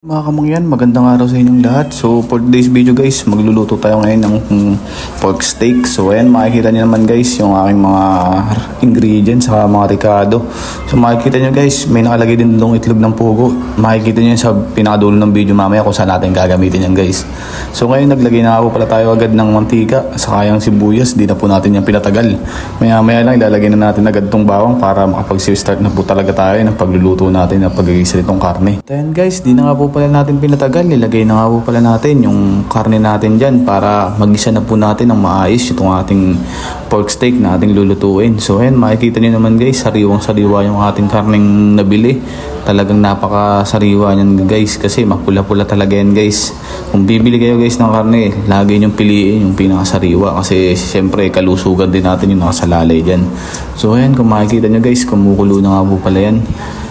Mga kamangyan, magandang araw sa inyong lahat. So for today's video guys, magluluto tayo ngayon ng pork steak. So ayan, makikita niyo naman guys yung aking mga ingredients sa mga ricado. So makikita niyo guys, may nakalagay din doong itlog ng pugo. Makikita niyo sa pinakadulo ng video mamaya kung saan natin gagamitin yan guys. So ngayon naglagay na po pala tayo agad ng mantika saka yung sibuyas. Di na po natin yan pinatagal. Maya lang ilalagay na natin agad tong bawang para makapag-start na po talaga tayo ng pagluluto natin ng pag-igisa nitong karne. Then guys, di na nga po pala natin pinatagal, nilagay na nga po pala natin yung karne natin dyan para magisa na po natin ng maayos itong ating pork steak na ating lulutuin. So ayan, makikita nyo naman guys, sariwang sariwa yung ating karneng nabili. Talagang napakasariwa yan guys kasi mapula-pula talaga yan guys. Kung bibili kayo guys ng karne, lagi nyong piliin yung pinakasariwa kasi syempre kalusugan din natin yung nakasalalay dyan. So ayan, kung makikita nyo guys, kumukulo na nga po pala yan.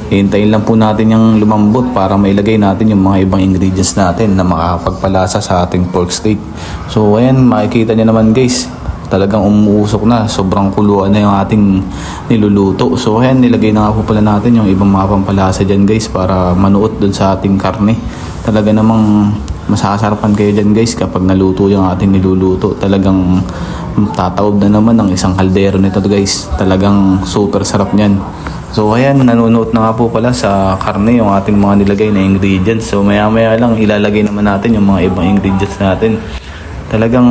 Hintayin lang po natin yung lumambot para mailagay natin yung mga ibang ingredients natin na makakapagpalasa sa ating pork steak. So ayan, makikita nyo naman guys, talagang umuusok na, sobrang kuluan na yung ating niluluto. So ayan, nilagay na nga po pala natin yung ibang mga pampalasa dyan guys para manuot dun sa ating karne. Talaga namang masasarapan kayo dyan guys kapag naluto yung ating niluluto. Talagang tataob na naman ng isang kaldero nito guys. Talagang super sarap nyan. So ayan, nanunuot na nga po pala sa karne yung ating mga nilagay na ingredients. So maya lang ilalagay naman natin yung mga ibang ingredients natin. Talagang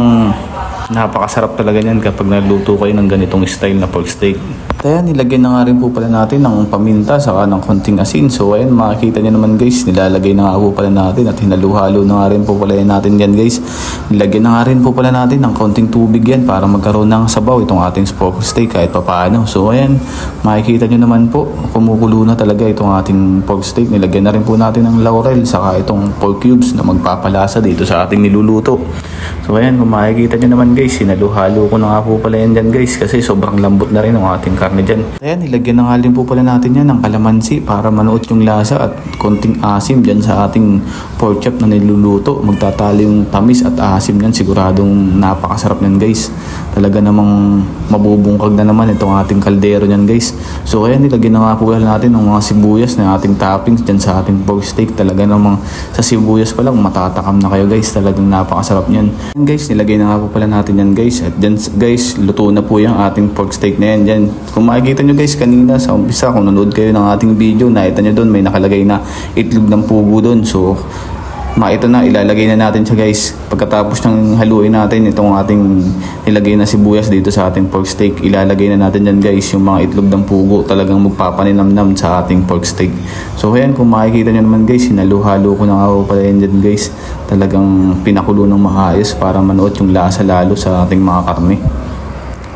napakasarap talaga yan kapag naluto kayo ng ganitong style na pork steak. Kaya nilagay na nga rin po pala natin ng paminta saka ng konting asin. So ayan, makikita nyo naman guys, nilalagay na nga po pala natin at hinaluhalo na nga rin po pala natin yan guys. Nilagay na nga rin po pala natin ng konting tubig yan para magkaroon ng sabaw itong ating pork steak kahit papaano. So ayan, makikita nyo naman po, kumukulo na talaga itong ating pork steak. Nilagay na rin po natin ng laurel saka itong pork cubes na magpapalasa dito sa ating niluluto. So ayan, kung makikita nyo naman guys, hinaluhalo ko na nga po pala yan dyan guys kasi sobrang lambot na rin ang ating karne dyan. Ayan, nilagyan na nga rin po pala natin yan ng kalamansi para manuot yung lasa at konting asim dyan sa ating pork chop na niluluto. Magtatali yung tamis at asim yan, siguradong napakasarap yan guys. Talaga namang mabubungkag na naman itong ating kaldero nyan guys. So ayan, nilagyan na nga po pala natin ng mga sibuyas na ating toppings dyan sa ating pork steak. Talaga namang sa sibuyas pa lang matatakam na kayo guys. Talagang napakasarap nyan. And guys, nilagay na nga po pala natin yan guys. At dyan guys, luto na po yung ating pork steak na yan dyan. Kung makikita nyo guys kanina sa umpisa, kung nanood kayo ng ating video, nakita nyo doon may nakalagay na itlog ng pugo doon. So ito na, ilalagay na natin siya guys. Pagkatapos ng haluin natin itong ating nilagay na sibuyas dito sa ating pork steak, ilalagay na natin dyan guys yung mga itlog ng pugo. Talagang magpapaninamnam sa ating pork steak. So ayan, kung makikita nyo naman guys, hinalu-halo ko na nga pala yan dyan guys. Talagang pinakulo ng maayos para manuot yung lasa lalo sa ating mga karne.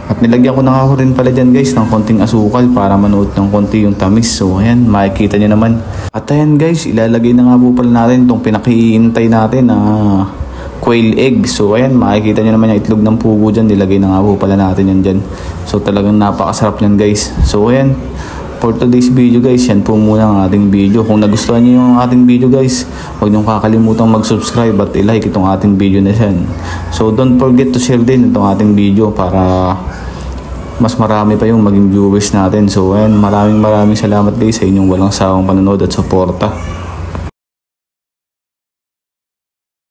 At nilagyan ko na nga rin pala dyan guys ng konting asukal para manuot ng konti yung tamis. So ayan, makikita nyo naman. At ayan guys, ilalagay na nga po pala natin itong pinakihintay natin na quail egg. So ayan, makikita nyo naman yung itlog ng pugo dyan. Nilagay na nga po pala natin yan dyan. So talagang napakasarap nyan guys. So ayan, for today's video guys, yan po muna ang ating video. Kung nagustuhan nyo yung ating video guys, huwag nyo kakalimutan mag-subscribe at i-like itong ating video na yan. So don't forget to share din itong ating video para mas marami pa yung maging viewers natin. So ayan, maraming salamat guys sa inyong walang sawang panonood at suporta.